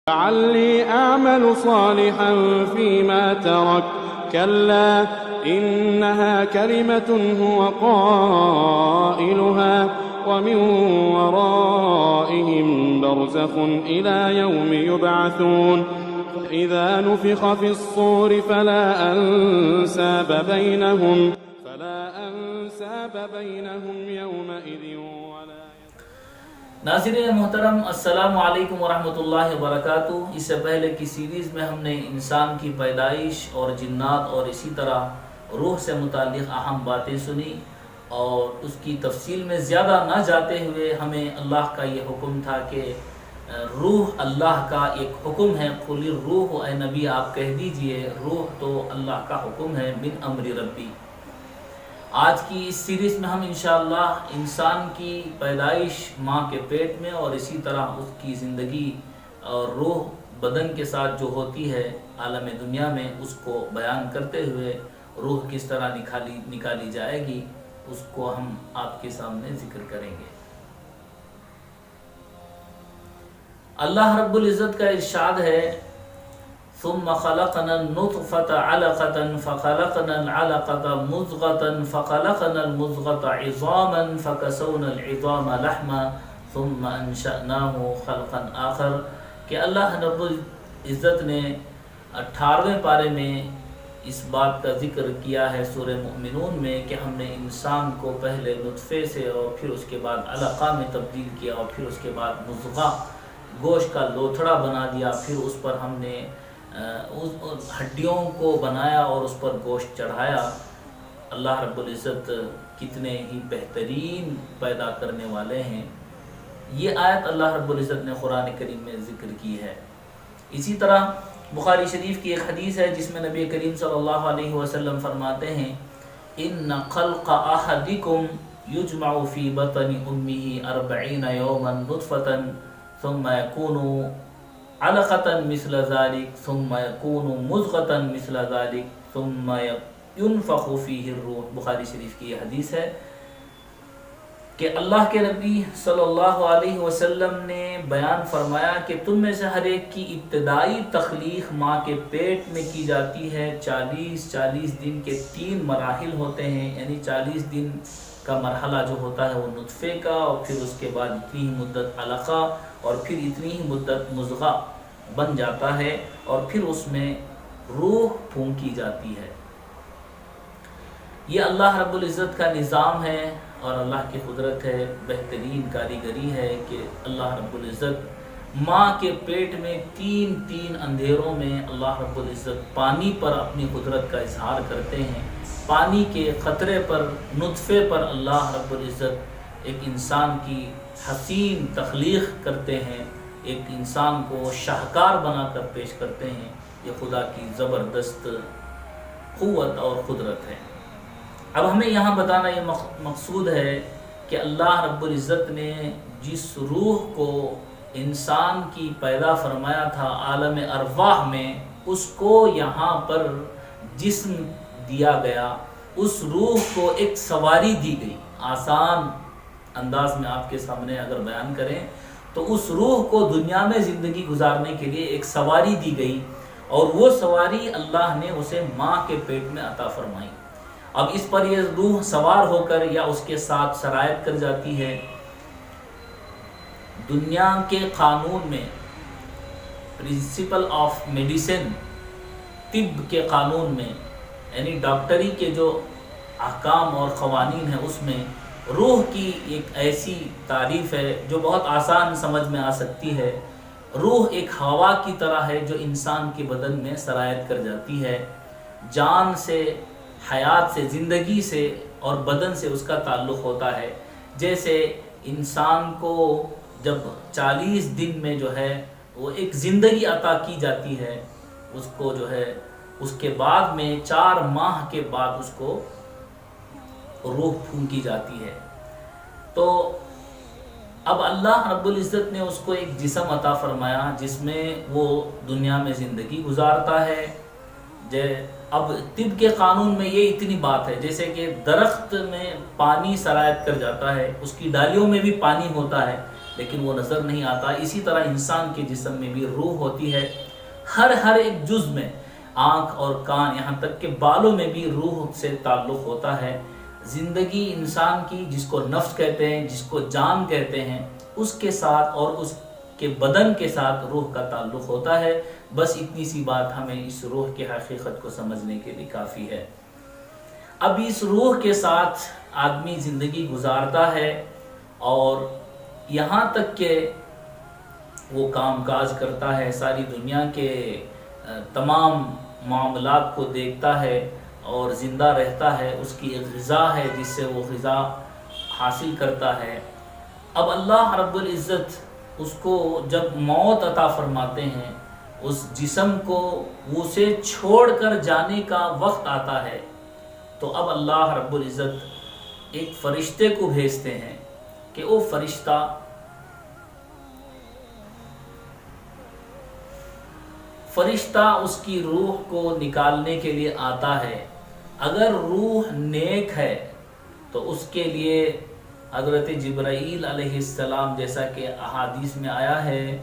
لعلي أعمل صالحا فيما ترك كلا إنها كلمة هو قائلها ومن ورائهم برزخ إلى يوم يبعثون فإذا نفخ في الصور فلا أنساب بينهم يومئذ ولا ناظرین محترم، السلام علیکم ورحمۃ اللہ وبرکاتہ۔ اس سے پہلے کی سیریز میں ہم نے انسان کی پیدائش اور جنات اور اسی طرح روح سے متعلق اہم باتیں سنی، اور اس کی تفصیل میں زیادہ نہ جاتے ہوئے ہمیں اللہ کا یہ حکم تھا کہ روح اللہ کا ایک حکم ہے۔ قل الروح، اے نبی آپ کہہ دیجئے روح تو اللہ کا حکم ہے، من امر ربی۔ آج کی اس سیریز میں ہم انشاءاللہ انسان کی پیدائش ماں کے پیٹ میں اور اسی طرح اس کی زندگی اور روح بدن کے ساتھ جو ہوتی ہے عالم دنیا میں، اس کو بیان کرتے ہوئے روح کس طرح نکالی جائے گی اس کو ہم آپ کے سامنے ذکر کریں گے۔ اللہ رب العزت کا ارشاد ہے، ثم خلقنا النطفة علقة فخلقنا العلقة مضغة فخلقنا المضغة عظاما فكسونا العظام لحما ثم انشأناه خلقا آخر، کہ اللہ رب العزت نے 18ویں پارے میں اس بات کا ذکر کیا ہے سورہ مؤمنون میں کہ ہم نے انسان کو پہلے نطفے سے اور پھر اس کے بعد علقہ میں تبدیل کیا اور پھر اس کے بعد مضغہ گوشت کا لوتھڑا بنا دیا، پھر اس پر ہم نے ہڈیوں کو بنایا اور اس پر گوشت چڑھایا۔ اللہ رب العزت کتنے ہی بہترین پیدا کرنے والے ہیں۔ یہ آیت اللہ رب العزت نے قرآن کریم میں ذکر کی ہے۔ اسی طرح بخاری شریف کی ایک حدیث ہے جس میں نبی کریم صلی اللہ علیہ وسلم فرماتے ہیں، ان خلق احدکم یجمع فی بطن امہ 40 یوما نطفة ثم یکون علقة مثل ذلك ثم يكون مضغة مثل ذلك ثم ينفخ فيه الروح۔ بخاری شریف کی یہ حدیث ہے کہ اللہ کے نبی صلی اللہ علیہ وسلم نے بیان فرمایا کہ تم میں سے ہر ایک کی ابتدائی تخلیق ماں کے پیٹ میں کی جاتی ہے۔ 40 دن کے 3 مراحل ہوتے ہیں، یعنی 40 دن کا مرحلہ جو ہوتا ہے وہ نطفے کا، اور پھر اس کے بعد اتنی ہی مدت علقہ اور پھر اتنی ہی مدت مضغہ بن جاتا ہے، اور پھر اس میں روح پھونکی جاتی ہے۔ یہ اللہ رب العزت کا نظام ہے اور اللہ کی قدرت ہے، بہترین کاریگری ہے کہ اللہ رب العزت ماں کے پیٹ میں 3 اندھیروں میں اللہ رب العزت پانی پر اپنی قدرت کا اظہار کرتے ہیں۔ پانی کے قطرے پر، نطفے پر اللہ رب العزت ایک انسان کی حسین تخلیق کرتے ہیں، ایک انسان کو شاہکار بنا کر پیش کرتے ہیں۔ یہ خدا کی زبردست قوت اور قدرت ہے۔ اب ہمیں یہاں بتانا یہ مقصود ہے کہ اللہ رب العزت نے جس روح کو انسان کی پیدا فرمایا تھا عالم ارواح میں، اس کو یہاں پر جسم دیا گیا، اس روح کو ایک سواری دی گئی۔ آسان انداز میں آپ کے سامنے اگر بیان کریں تو اس روح کو دنیا میں زندگی گزارنے کے لیے ایک سواری دی گئی، اور وہ سواری اللہ نے اسے ماں کے پیٹ میں عطا فرمائی۔ اب اس پر یہ روح سوار ہو کر یا اس کے ساتھ سرایت کر جاتی ہے۔ دنیا کے قانون میں پرنسپل آف میڈیسن، طب کے قانون میں، یعنی ڈاکٹری کے جو احکام اور قوانین ہیں اس میں روح کی ایک ایسی تعریف ہے جو بہت آسان سمجھ میں آ سکتی ہے۔ روح ایک ہوا کی طرح ہے جو انسان کے بدن میں سرایت کر جاتی ہے، جان سے، حیات سے، زندگی سے اور بدن سے اس کا تعلق ہوتا ہے۔ جیسے انسان کو جب 40 دن میں جو ہے وہ ایک زندگی عطا کی جاتی ہے، اس کو جو ہے اس کے بعد میں 4 ماہ کے بعد اس کو روح پھونکی جاتی ہے۔ تو اب اللہ رب العزت نے اس کو ایک جسم عطا فرمایا جس میں وہ دنیا میں زندگی گزارتا ہے۔ اب طب کے قانون میں یہ اتنی بات ہے، جیسے کہ درخت میں پانی سرایت کر جاتا ہے، اس کی ڈالیوں میں بھی پانی ہوتا ہے، لیکن وہ نظر نہیں آتا۔ اسی طرح انسان کے جسم میں بھی روح ہوتی ہے، ہر ایک جز میں، آنکھ اور کان، یہاں تک کہ بالوں میں بھی روح سے تعلق ہوتا ہے۔ زندگی انسان کی، جس کو نفس کہتے ہیں، جس کو جان کہتے ہیں، اس کے ساتھ اور اس کے بدن کے ساتھ روح کا تعلق ہوتا ہے۔ بس اتنی سی بات ہمیں اس روح کی حقیقت کو سمجھنے کے لیے کافی ہے۔ اب اس روح کے ساتھ آدمی زندگی گزارتا ہے اور یہاں تک کہ وہ کام کاج کرتا ہے، ساری دنیا کے تمام معاملات کو دیکھتا ہے اور زندہ رہتا ہے، اس کی ایک غذا ہے جس سے وہ غذا حاصل کرتا ہے۔ اب اللہ رب العزت اس کو جب موت عطا فرماتے ہیں، اس جسم کو اسے چھوڑ کر جانے کا وقت آتا ہے، تو اب اللہ رب العزت ایک فرشتے کو بھیجتے ہیں کہ وہ فرشتہ اس کی روح کو نکالنے کے لیے آتا ہے۔ اگر روح نیک ہے تو اس کے لیے حضرت جبرائیل علیہ السلام، جیسا کہ احادیث میں آیا ہے،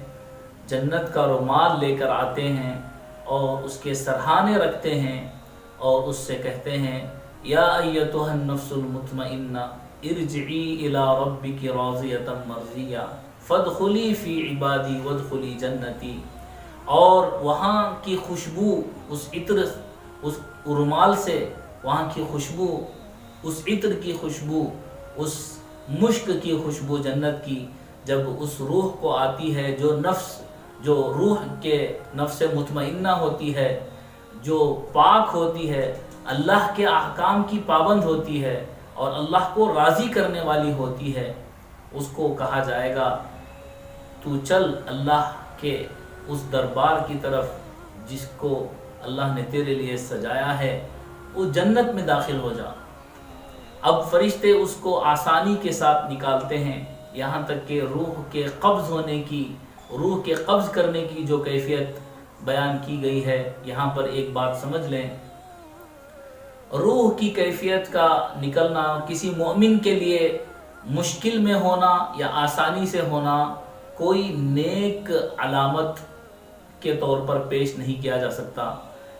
جنت کا رومال لے کر آتے ہیں اور اس کے سرہانے رکھتے ہیں اور اس سے کہتے ہیں یا ایتھا النفس المطمئنہ ارجعی الی ربک راضیۃ مرضیہ فادخلی فی عبادی وادخلی جنتی۔ اور وہاں کی خوشبو، اس عطر، اس رومال سے وہاں کی خوشبو، اس عطر کی خوشبو، اس مشک کی خوشبو جنت کی جب اس روح کو آتی ہے، جو روح کے نفس مطمئنہ ہوتی ہے، جو پاک ہوتی ہے، اللہ کے احکام کی پابند ہوتی ہے اور اللہ کو راضی کرنے والی ہوتی ہے، اس کو کہا جائے گا تو چل اللہ کے اس دربار کی طرف جس کو اللہ نے تیرے لیے سجایا ہے، وہ جنت میں داخل ہو جا۔ اب فرشتے اس کو آسانی کے ساتھ نکالتے ہیں، یہاں تک کہ روح کے قبض ہونے کی، روح کے قبض کرنے کی جو کیفیت بیان کی گئی ہے، یہاں پر ایک بات سمجھ لیں، روح کی کیفیت کا نکلنا کسی مومن کے لیے مشکل میں ہونا یا آسانی سے ہونا کوئی نیک علامت کے طور پر پیش نہیں کیا جا سکتا،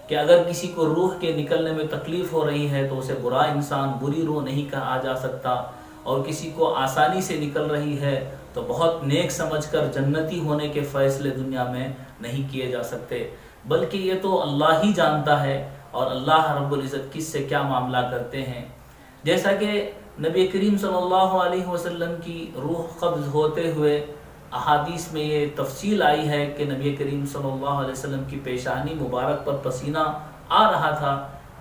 کہ اگر کسی کو روح کے نکلنے میں تکلیف ہو رہی ہے تو اسے برا انسان، بری روح نہیں کہا جا سکتا، اور کسی کو آسانی سے نکل رہی ہے تو بہت نیک سمجھ کر جنتی ہونے کے فیصلے دنیا میں نہیں کیے جا سکتے، بلکہ یہ تو اللہ ہی جانتا ہے اور اللہ رب العزت کس سے کیا معاملہ کرتے ہیں۔ جیسا کہ نبی کریم صلی اللہ علیہ وسلم کی روح قبض ہوتے ہوئے احادیث میں یہ تفصیل آئی ہے کہ نبی کریم صلی اللہ علیہ وسلم کی پیشانی مبارک پر پسینہ آ رہا تھا،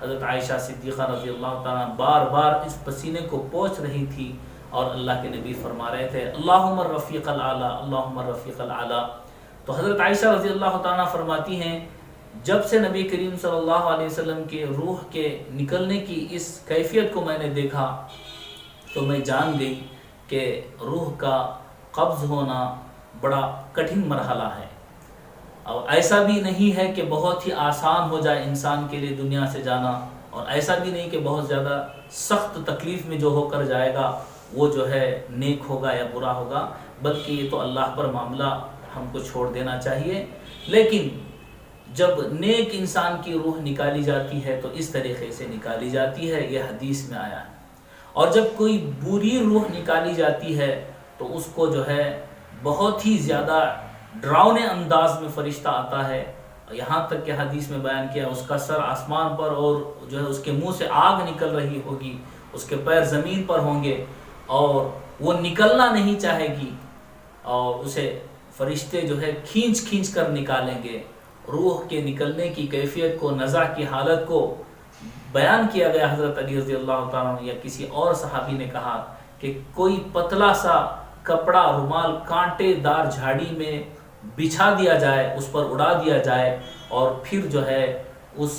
حضرت عائشہ صدیقہ رضی اللہ تعالیٰ بار بار اس پسینے کو پوچھ رہی تھی اور اللہ کے نبی فرما رہے تھے اللہم الرفیق الاعلی، اللہم الرفیق الاعلی۔ تو حضرت عائشہ رضی اللہ تعالیٰ فرماتی ہیں جب سے نبی کریم صلی اللہ علیہ وسلم کے روح کے نکلنے کی اس کیفیت کو میں نے دیکھا تو میں جان گئی کہ روح کا قبض ہونا بڑا کٹھن مرحلہ ہے، اور ایسا بھی نہیں ہے کہ بہت ہی آسان ہو جائے انسان کے لیے دنیا سے جانا، اور ایسا بھی نہیں کہ بہت زیادہ سخت تکلیف میں جو ہو کر جائے گا وہ جو ہے نیک ہوگا یا برا ہوگا، بلکہ یہ تو اللہ پر معاملہ ہم کو چھوڑ دینا چاہیے۔ لیکن جب نیک انسان کی روح نکالی جاتی ہے تو اس طریقے سے نکالی جاتی ہے، یہ حدیث میں آیا ہے، اور جب کوئی بری روح نکالی جاتی ہے تو اس کو جو ہے بہت ہی زیادہ ڈراؤنے انداز میں فرشتہ آتا ہے، یہاں تک کہ حدیث میں بیان کیا اس کا سر آسمان پر اور جو ہے اس کے منہ سے آگ نکل رہی ہوگی، اس کے پیر زمین پر ہوں گے اور وہ نکلنا نہیں چاہے گی، اور اسے فرشتے جو ہے کھینچ کھینچ کر نکالیں گے۔ روح کے نکلنے کی کیفیت کو، نزع کی حالت کو بیان کیا گیا، حضرت علی رضی اللہ تعالیٰ یا کسی اور صحابی نے کہا کہ کوئی پتلا سا کپڑا، رومال کانٹے دار جھاڑی میں بچھا دیا جائے، اس پر اڑا دیا جائے اور پھر جو ہے اس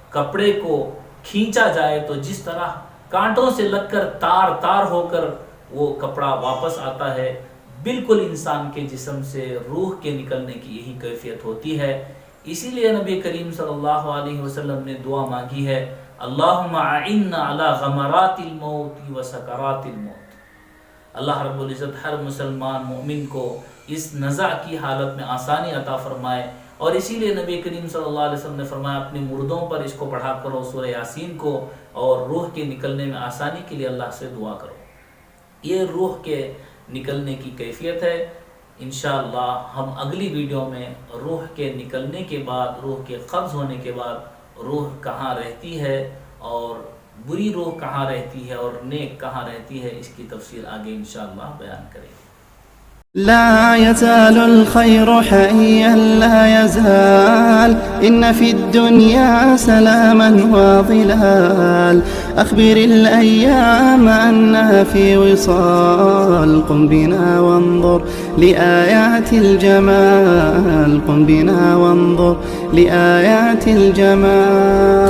کپڑے کو کھینچا جائے تو جس طرح کانٹوں سے لگ کر تار تار ہو کر وہ کپڑا واپس آتا ہے، بالکل انسان کے جسم سے روح کے نکلنے کی یہی کیفیت ہوتی ہے۔ اسی لیے نبی کریم صلی اللہ علیہ وسلم نے دعا مانگی ہے اللہم اعنا علی غمرات الموت و سکرات الموت، اللہ رب العزت ہر مسلمان مومن کو اس نزع کی حالت میں آسانی عطا فرمائے، اور اسی لیے نبی کریم صلی اللہ علیہ وسلم نے فرمایا اپنی مردوں پر اس کو پڑھا کرو سورہ یاسین کو، اور روح کے نکلنے میں آسانی کے لیے اللہ سے دعا کرو۔ یہ روح کے نکلنے کی کیفیت ہے۔ انشاءاللہ ہم اگلی ویڈیو میں روح کے نکلنے کے بعد، روح کے قبض ہونے کے بعد روح کہاں رہتی ہے اور بری روح کہاں رہتی ہے اور نیک کہاں رہتی ہے، اس کی تفصیل آگے انشاءاللہ بیان کریں گے۔ لا يزال الخير حيا لا يزال إن في الدنيا سلاما وظلال أخبر الأيام أنها في وصال قم بنا وانظر لآيات الجمال قم بنا وانظر لآيات الجمال